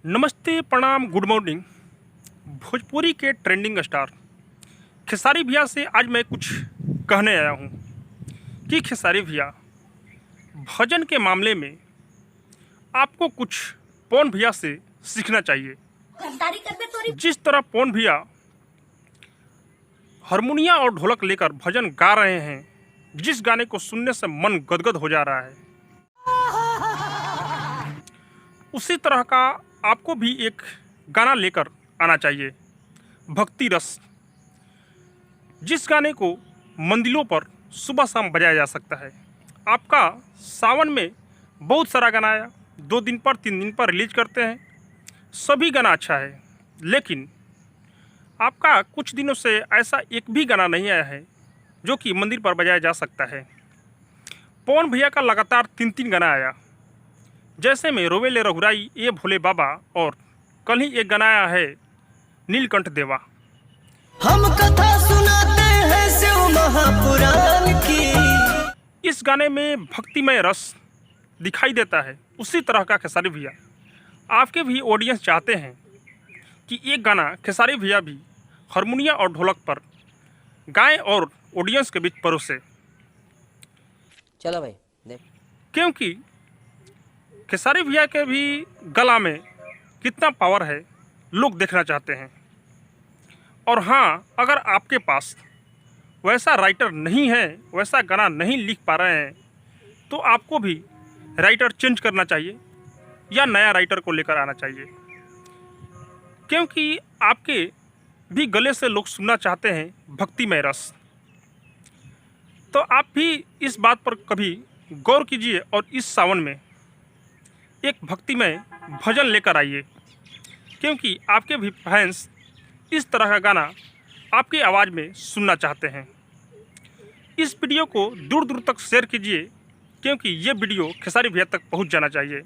नमस्ते, प्रणाम, good morning. Bhojpuri के ट्रेंडिंग स्टार खेसारी भैया से आज मैं कुछ कहने आया हूँ कि खेसारी भैया भजन के मामले में आपको कुछ पवन भैया से सीखना चाहिए। जिस तरह पवन भैया हारमोनिया और ढोलक लेकर भजन गा रहे हैं, जिस गाने को सुनने से मन गदगद हो जा रहा है, उसी तरह का आपको भी एक गाना लेकर आना चाहिए, भक्ति रस, जिस गाने को मंदिरों पर सुबह शाम बजाया जा सकता है। आपका सावन में बहुत सारा गाना आया, 2 दिन पर 3 दिन पर रिलीज करते हैं, सभी गाना अच्छा है, लेकिन आपका कुछ दिनों से ऐसा एक भी गाना नहीं आया है जो कि मंदिर पर बजाया जा सकता है। पवन भैया का लगातार 3 गाना आया, जैसे में रोवेले रघुराई, ये भोले बाबा, और कल ही एक गाना आया है नीलकंठ देवा। हम कथा सुनाते हैं शिव महापुराण की। इस गाने में भक्तिमय रस दिखाई देता है। उसी तरह का खेसारी भैया आपके भी ऑडियंस चाहते हैं कि एक गाना खेसारी भैया भी हारमोनिया और ढोलक पर गाएं और ऑडियंस के बीच परोसे। चलो भाई देख, क्योंकि खेसारी भैया के भी गला में कितना पावर है, लोग देखना चाहते हैं। और हाँ, अगर आपके पास वैसा राइटर नहीं है, वैसा गाना नहीं लिख पा रहे हैं, तो आपको भी राइटर चेंज करना चाहिए या नया राइटर को लेकर आना चाहिए, क्योंकि आपके भी गले से लोग सुनना चाहते हैं भक्तिमय रस। तो आप भी इस बात पर कभी गौर कीजिए और इस सावन में एक भक्तिमय भजन लेकर आइए, क्योंकि आपके भी फैंस इस तरह का गाना आपकी आवाज़ में सुनना चाहते हैं। इस वीडियो को दूर दूर तक शेयर कीजिए, क्योंकि ये वीडियो खेसारी भैया तक पहुंच जाना चाहिए,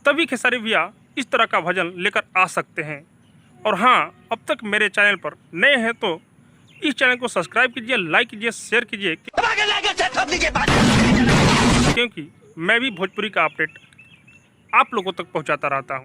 तभी खेसारी भैया इस तरह का भजन लेकर आ सकते हैं। और हाँ, अब तक मेरे चैनल पर नए हैं तो इस चैनल को सब्सक्राइब कीजिए, लाइक कीजिए, शेयर कीजिए, क्योंकि मैं भी भोजपुरी का अपडेट आप लोगों तक पहुंचाता रहता हूं।